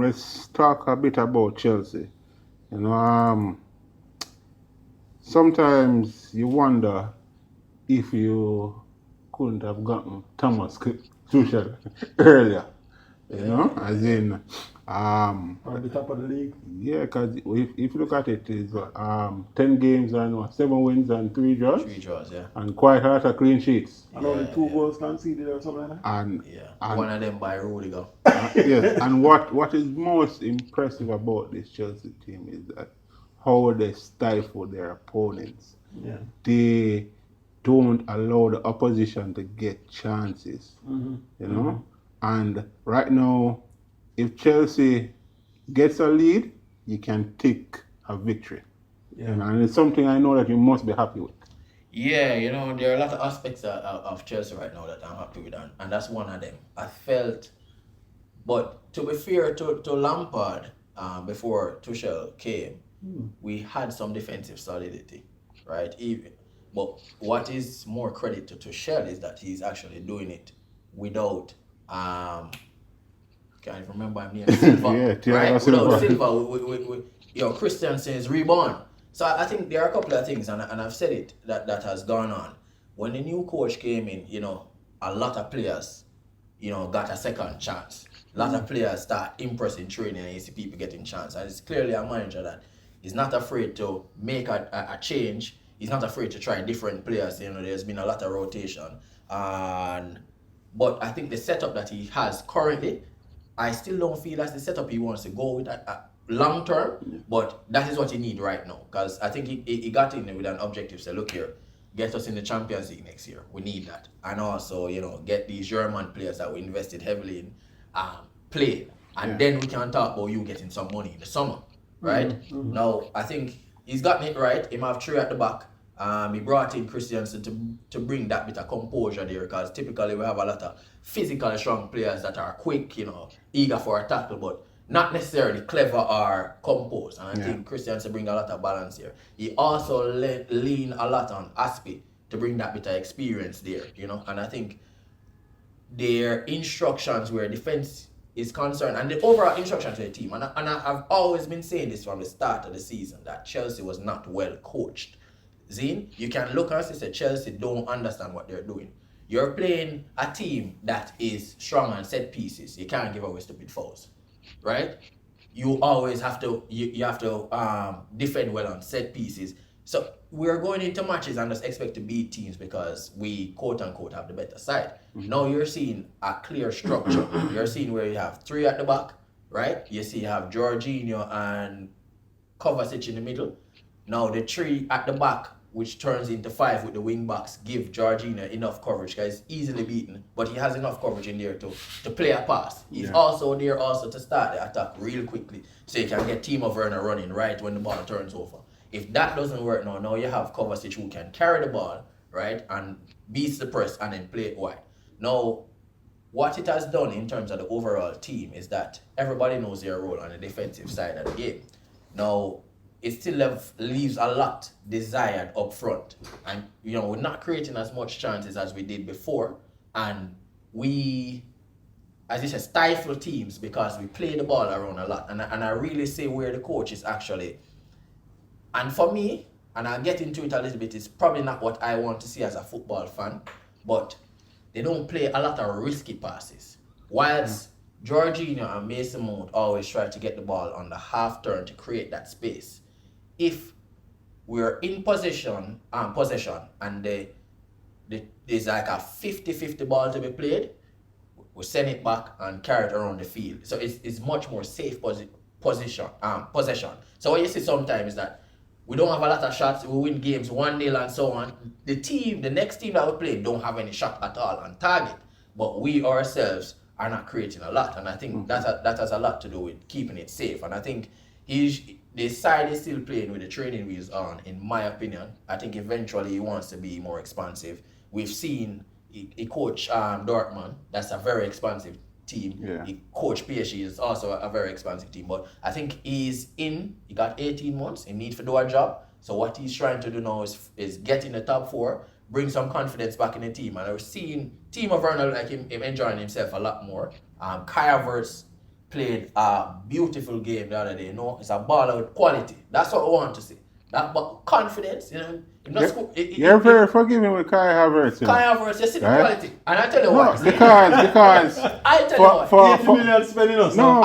let's talk a bit about Chelsea. You know, sometimes you wonder if you couldn't have gotten Tuchel earlier. You know, as in, On the top of the league. yeah, because if you look at it, it's 10 games and 7 wins and 3 draws. 3 draws, yeah. And quite a lot of clean sheets. And only 2 goals conceded or something like that. And one of them by Rudiger. Yes, and what is most impressive about this Chelsea team is that how they stifle their opponents. Yeah. They don't allow the opposition to get chances. You know? And right now, if Chelsea gets a lead, you can take a victory. Yeah. And it's something I know that you must be happy with. Yeah, you know, there are a lot of aspects of Chelsea right now that I'm happy with, and that's one of them. I felt, but to be fair to Lampard, before Tuchel came, we had some defensive solidity, right? But what is more credit to Tuchel is that he's actually doing it without, can't remember his name, Silva, right? Without Silva, with Christensen's reborn. So I think there are a couple of things, and I've said it, that has gone on. When the new coach came in, you know, a lot of players, you know, got a second chance. A lot of players start impressing training, and you see people getting chance. And it's clearly a manager that is not afraid to make a change. He's not afraid to try different players. You know, there's been a lot of rotation. But I think the setup that he has currently, I still don't feel that's the setup he wants to go with long term, but that is what you need right now. Because I think he got in with an objective, say, look here, get us in the Champions League next year. We need that. And also, you know, get these German players that we invested heavily in play. And then we can talk about you getting some money in the summer, right? Now, I think he's gotten it right. He might have 3 at the back. He brought in Christensen to bring that bit of composure there, because typically we have a lot of physically strong players that are quick, you know, eager for a tackle, but not necessarily clever or composed. And I think Christensen bring a lot of balance here. He also lean a lot on Aspi to bring that bit of experience there, you know. And I think their instructions where defense is concerned, and the overall instruction to the team, and I've always been saying this from the start of the season, that Chelsea was not well coached. Zine, you can look and say Chelsea don't understand what they're doing. You're playing a team that is strong on set pieces. You can't give away stupid fouls, right? You always have to defend well on set pieces. So we're going into matches and just expect to beat teams because we quote unquote have the better side. Now you're seeing a clear structure. You're seeing where you have 3 at the back, right? You see you have Jorginho and Kovacic in the middle. Now the 3 at the back, which turns into 5 with the wing backs, give Jorginho enough coverage, because he's easily beaten, but he has enough coverage in there to play a pass. He's also there also to start the attack real quickly, so you can get Timo Werner running right when the ball turns over. If that doesn't work now you have Kovacic who can carry the ball, right, and beats the press and then play it wide. Now, what it has done in terms of the overall team is that everybody knows their role on the defensive side of the game. Now, it still leaves a lot desired up front. And, you know, we're not creating as much chances as we did before. And we, as you said, stifle teams because we play the ball around a lot. And I really say where the coach is actually. And for me, and I'll get into it a little bit, it's probably not what I want to see as a football fan, but they don't play a lot of risky passes. Whilst Jorginho and Mason Mount always try to get the ball on the half turn to create that space. If we're in possession and there's like a 50-50 ball to be played, we send it back and carry it around the field. So it's much more safe possession. So what you see sometimes is that we don't have a lot of shots, we win games 1-0 and so on. The next team that we play don't have any shot at all on target, but we ourselves are not creating a lot. And I think that has a lot to do with keeping it safe. And I think the side is still playing with the training wheels on, in my opinion. I think eventually he wants to be more expansive. We've seen he coach Dortmund, that's a very expansive team. Yeah. He coach PSG, is also a very expansive team. But I think he got 18 months, he needs to do a job. So what he's trying to do now is get in the top 4, bring some confidence back in the team. And we're seeing Timo Werner like him enjoying himself a lot more. Kai Havertz played a beautiful game the other day. It's a baller with quality. That's what I want to see. That but confidence, You're very forgiving with Kai Havertz. Kai Havertz, you see the quality. And I tell you what. Because I tell you what. 80 million spending us. No,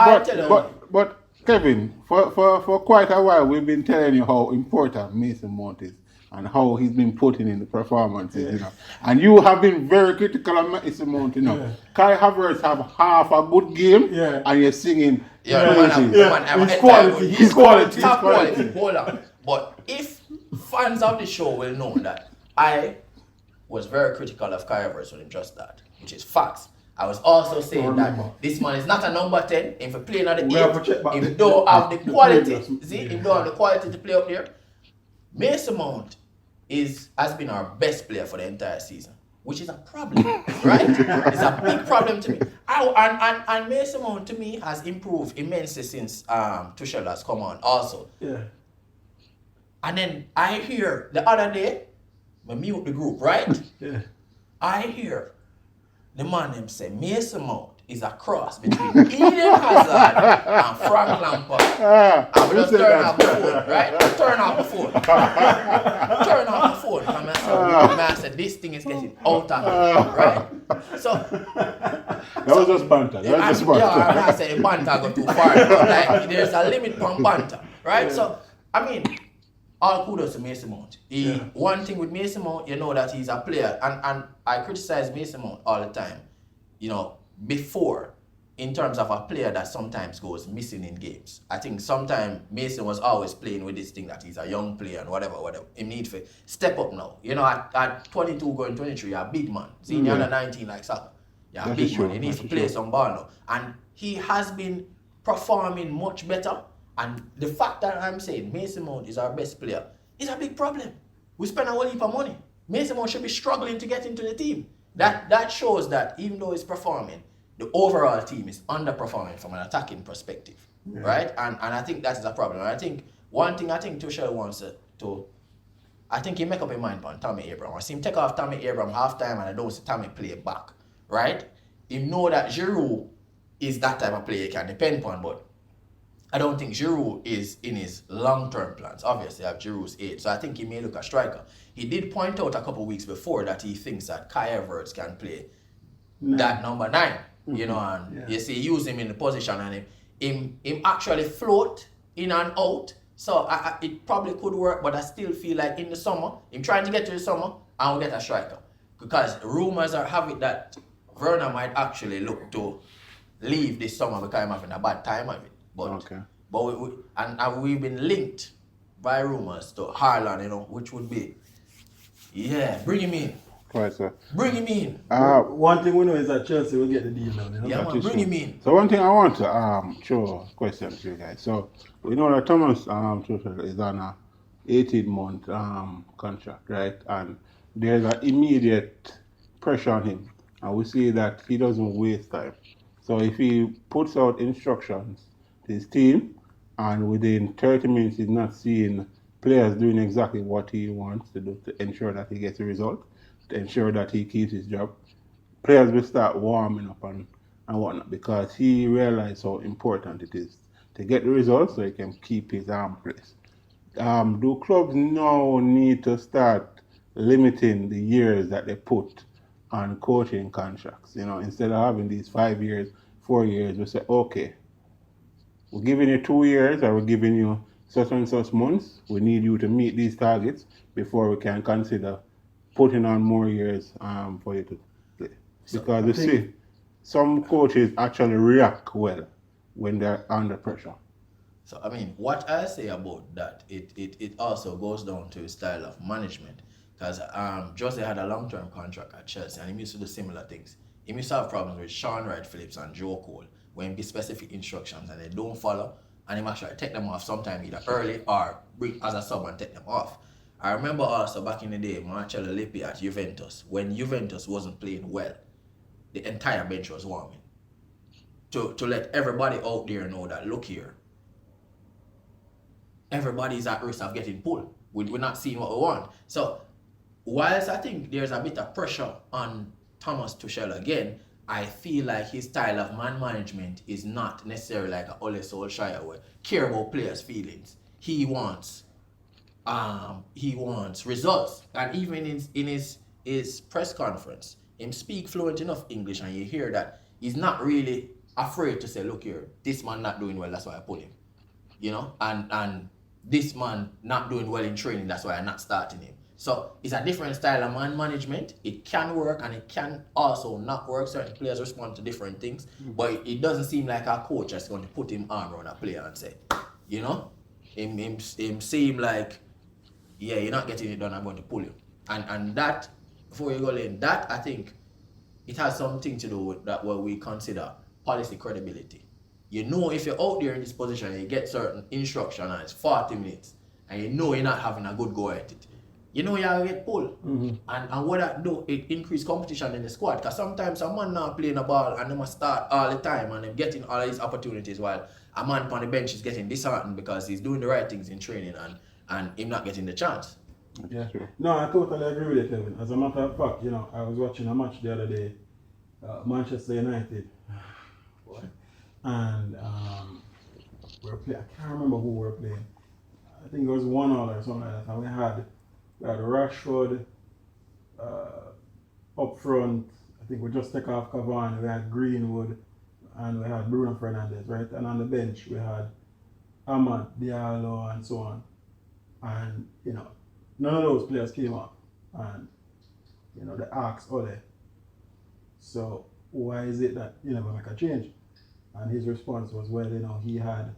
but Kevin, for quite a while we've been telling you how important Mason Mount is and how he's been putting in the performances, And you have been very critical of Mason Mount, Yeah. Kai Havertz have half a good game, and you're singing. He's quality. Hold on. But if fans of the show will know that I was very critical of Kai Havertz when he just that, which is facts. I was also saying that this man is not a number 10. If he playing at the 8, if he don't have the quality, if he don't have the quality to play up there, Mason Mount has been our best player for the entire season, which is a problem, right? It's a big problem to me. And Mason Mount to me has improved immensely since Tuchel has come on also. Yeah. And then I hear the other day, we mute the group, right? Yeah. I hear the man him say Mason Mount is a cross between Eden Hazard and Frank Lampard. I'm just turn off the phone, right? Turn off the phone. Turn off the phone. And I said, this thing is getting out of hand, right? So that was just banter. Yeah, and I said the banter go too far. Like there's a limit on banter, right? Yeah. So I mean, all kudos to Mason Mount. One thing with Mason Mount, you know that he's a player, and I criticize Mason Mount all the time, before, in terms of a player that sometimes goes missing in games. I think sometimes Mason was always playing with this thing that he's a young player and whatever. He need to step up now. At 22 going 23, you're a big man. See, you're under 19 like soccer. You're a big man. He needs to play some ball now. And he has been performing much better. And the fact that I'm saying Mason Mount is our best player is a big problem. We spend a whole heap of money. Mason Mount should be struggling to get into the team. That shows that even though he's performing, the overall team is underperforming from an attacking perspective, right? And I think that is a problem. And I think one thing Tuchel wants to, I think he make up his mind on Tammy Abraham. I see him take off Tammy Abraham halftime and I don't see Tammy play back, right? He know that Giroud is that type of player he can depend on, but I don't think Giroud is in his long-term plans. Obviously, I have Giroud's age, so I think he may look a striker. He did point out a couple weeks before that he thinks that Kai Havertz can play that number 9, and you see, use him in the position and him actually float in and out. So it probably could work, but I still feel like in the summer, him trying to get to the summer, I will get a striker. Because rumors have it that Werner might actually look to leave this summer because I'm having a bad time of it. But we've been linked by rumors to Haaland, which would be, bring him in. Right, sir. Bring him in. One thing we know is that Chelsea will get the deal done. Yeah, man, bring him in. So one thing I want to throw a question to you guys. So we know that Thomas Tuchel is on a 18-month contract, right? And there's an immediate pressure on him, and we see that he doesn't waste time. So if he puts out instructions to his team, and within 30 minutes he's not seeing players doing exactly what he wants to do to ensure that he gets a result, to ensure that he keeps his job, players will start warming up and whatnot, because he realized how important it is to get the results so he can keep his place. Do clubs now need to start limiting the years that they put on coaching contracts? Instead of having these 5 years, 4 years, we say, okay, we're giving you 2 years, or we're giving you such and such months. We need you to meet these targets before we can consider putting on more years for you to play. Because you see, some coaches actually react well when they're under pressure. So, I mean, what I say about that, it also goes down to his style of management. Because Jose had a long-term contract at Chelsea, and he used to do similar things. He used to have problems with Sean Wright-Phillips and Joe Cole when he give specific instructions and they don't follow, and he actually take them off sometime either early or bring as a sub and take them off. I remember also back in the day, Marcello Lippi at Juventus, when Juventus wasn't playing well, the entire bench was warming. To let everybody out there know that, look here, everybody's at risk of getting pulled. We're not seeing what we want. So, whilst I think there's a bit of pressure on Thomas Tuchel again, I feel like his style of man management is not necessarily like a Ole Solskjaer where care about players' feelings. He wants results. And even in his press conference, him speak fluent enough English and you hear that he's not really afraid to say, look here, this man not doing well, that's why I pull him. You know, and this man not doing well in training, that's why I'm not starting him. So it's a different style of man management. It can work and it can also not work. Certain players respond to different things, but it doesn't seem like a coach is going to put him arm around a player and say, you know, him seem like, yeah, you're not getting it done, I'm going to pull you. And that, before you go in, that I think it has something to do with that what we consider policy credibility. You know, if you're out there in this position and you get certain instruction and it's 40 minutes and you know you're not having a good go at it, you know you'll get pulled. And what that do, it increase competition in the squad. Because sometimes a man not playing a ball and they must start all the time and they're getting all these opportunities while a man on the bench is getting disheartened because he's doing the right things in training and him not getting the chance. Yeah. No, I totally agree with you, Kevin. As a matter of fact, you know, I was watching a match the other day, Manchester United, and we were playing. I can't remember who we were playing. I think it was 1-1 or something like that. And we had Rashford up front. I think we just took off Cavani. We had Greenwood, and we had Bruno Fernandes, right? And on the bench we had Amad Diallo and so on. And you know, none of those players came up, and you know, they asked Ole, so why is it that you never make a change? And his response was, well, you know, he had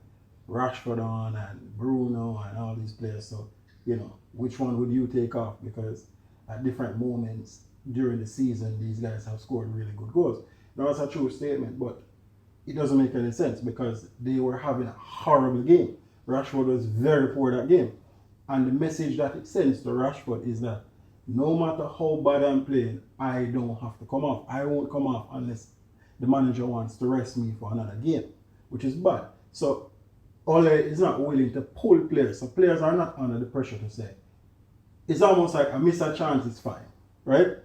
Rashford on and Bruno and all these players, so you know, which one would you take off? Because at different moments during the season, these guys have scored really good goals. Now, that's a true statement, but it doesn't make any sense because they were having a horrible game. Rashford was very poor that game. And the message that it sends to Rashford is that no matter how bad I'm playing, I don't have to come off. I won't come off unless the manager wants to rest me for another game, which is bad. So Ole is not willing to pull players. So players are not under the pressure to say. It's almost like I miss a chance, it's fine, right?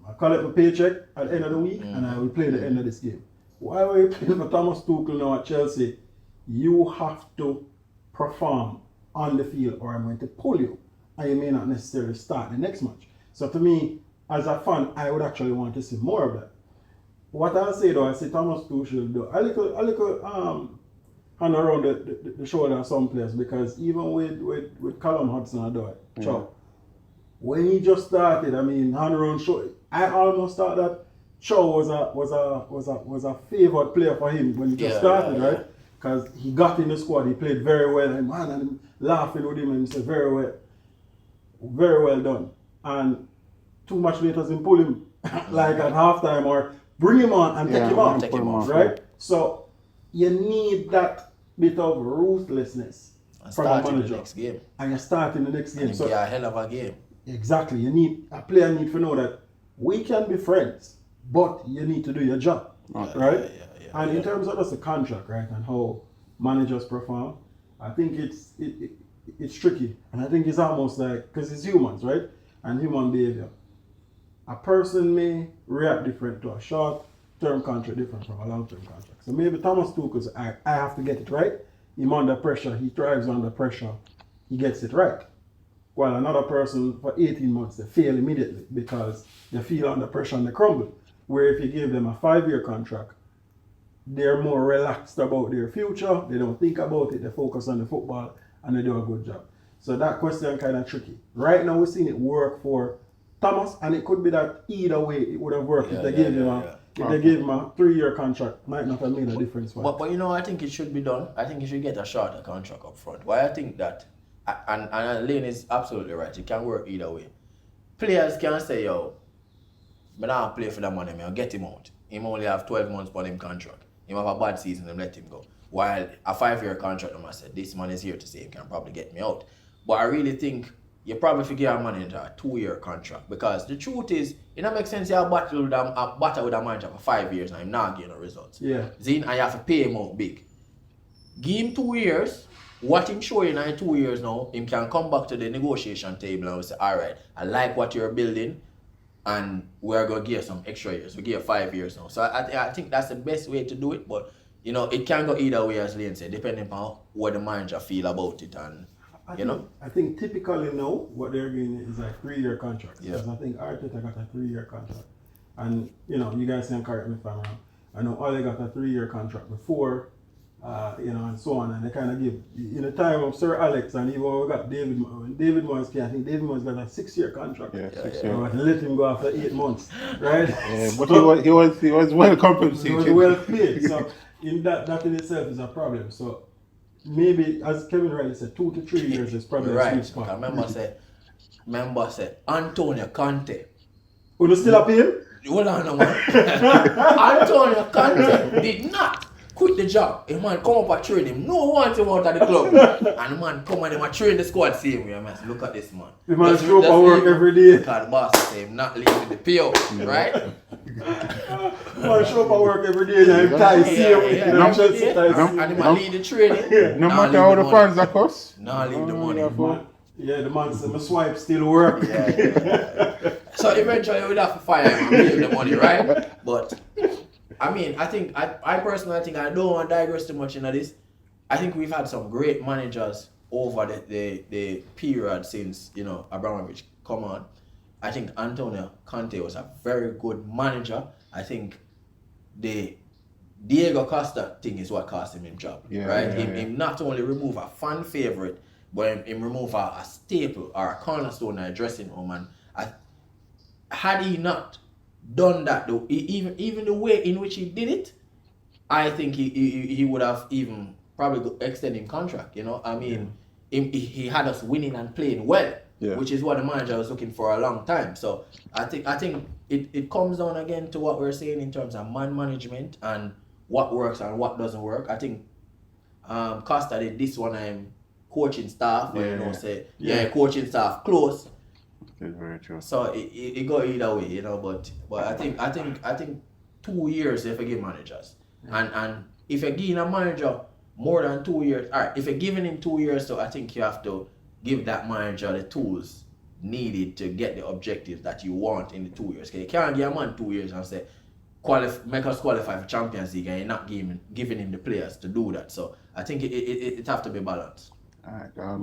I collect my paycheck at the end of the week and I will play the end of this game. Why were you playing for Thomas Tuchel now at Chelsea? You have to perform on the field or I'm going to pull you and you may not necessarily start the next match. So to me, as a fan, I would actually want to see more of that. What I'll say though, I see Thomas Tuchel do a little hand around the shoulder of some players because even with Callum Hudson-Odoi, when he just started, I mean, hand around shoulder, I almost thought that Shaw was a favored player for him when he just started, right? Because he got in the squad, he played very well, and man, I'm laughing with him and he said, very well done. And 2 matches later, he pull him like at halftime or bring him on and take him off, right? So you need that bit of ruthlessness from a manager. The next game. And you start in the next game. So a hell of a game. Exactly. A player need to know that we can be friends, but you need to do your job, right? And in terms of just the contract, right, and how managers perform, I think it's tricky, and I think it's almost like because it's humans, right, and human behavior. A person may react different to a short-term contract, different from a long-term contract. So maybe Thomas Tuchel's, I have to get it right. He's under pressure. He thrives under pressure. He gets it right. While another person for 18 months, they fail immediately because they feel under pressure and they crumble. Where if you give them a 5-year contract, they're more relaxed about their future. They don't think about it. They focus on the football and they do a good job. So that question kind of tricky. Right now, we're seeing it work for Thomas, and it could be that either way it would have worked if they gave him a 3-year contract. Might not have made a difference for him. But you know, I think it should be done. I think you should get a shorter contract up front. Why I think that, and Lane is absolutely right. It can work either way. Players can say, yo, but I don't play for that money, I'll get him out. He only have 12 months on him contract. He have a bad season and let him go. While a 5-year contract, I said, this man is here to say he can probably get me out. But I really think you probably figure out money into a 2-year contract because the truth is, it don't make sense you have battle with a manager for 5 years and I'm not getting no results. Yeah. Then I have to pay him out big. Give him 2 years. What him show you in 2 years now, him can come back to the negotiation table and say, all right, I like what you're building. and we're going to give some extra years. We give 5 years now. So I think that's the best way to do it. But, you know, it can go either way, as Lane said, depending on what the manager feel about it. And, I think typically now, what they're doing is like 3-year contracts. Yeah. Because I think Arteta got a 3-year contract. And, you know, you guys can correct me if I'm wrong. I know Ole got a 3-year contract before, you know, and so on. And they kind of give, in the time of Sir Alex, and even when we got David Moyes came, I think David Moyes got a 6-year contract. Yeah, 6 You know, years. and let him go after 8 months, right? Yeah, but he was well compensated. He was well paid. So in that in itself is a problem. So maybe, as Kevin Riley said, 2 to 3 years is probably a sweet spot. I remember say Antonio Conte. Who still up here? Hold on, no, man. Antonio Conte did not quit the job. A man come up and train him. No one wants him out of the club. And the man come and him and train the squad same way. Man, look at this man. The man show up at work every day. Because the boss say him not leaving the PO, right? Man show up at work every day and him tie same. And the man lead the training. No matter how the fans are cuss. Nah, leave the money. Yeah, the man said my swipe still work. Yeah. So eventually we'd have to fire him and give him the money, right? But I mean, I personally think I don't want to digress too much into this. I think we've had some great managers over the period since, you know, Abramovich come on. I think Antonio Conte was a very good manager. I think the Diego Costa thing is what cost him his job, right? Him not only remove a fan favorite, but him remove a staple or a cornerstone in a dressing room. And had he not done that, though, even the way in which he did it, I think he would have even probably extended contract. You know, I mean, he had us winning and playing well, which is what the manager was looking for a long time. So I think it comes down again to what we're saying in terms of man management and what works and what doesn't work. I think Costa did this one. Coaching staff, coaching staff close. That's very true. So it go either way, you know. But I think 2 years if you give managers, and if you're giving a manager more than 2 years, all right. If you're giving him 2 years, so I think you have to give that manager the tools needed to get the objectives that you want in the 2 years. Cause you can't give a man 2 years and say make us qualify for Champions League, and you're not giving him the players to do that. So I think it have to be balanced. All right.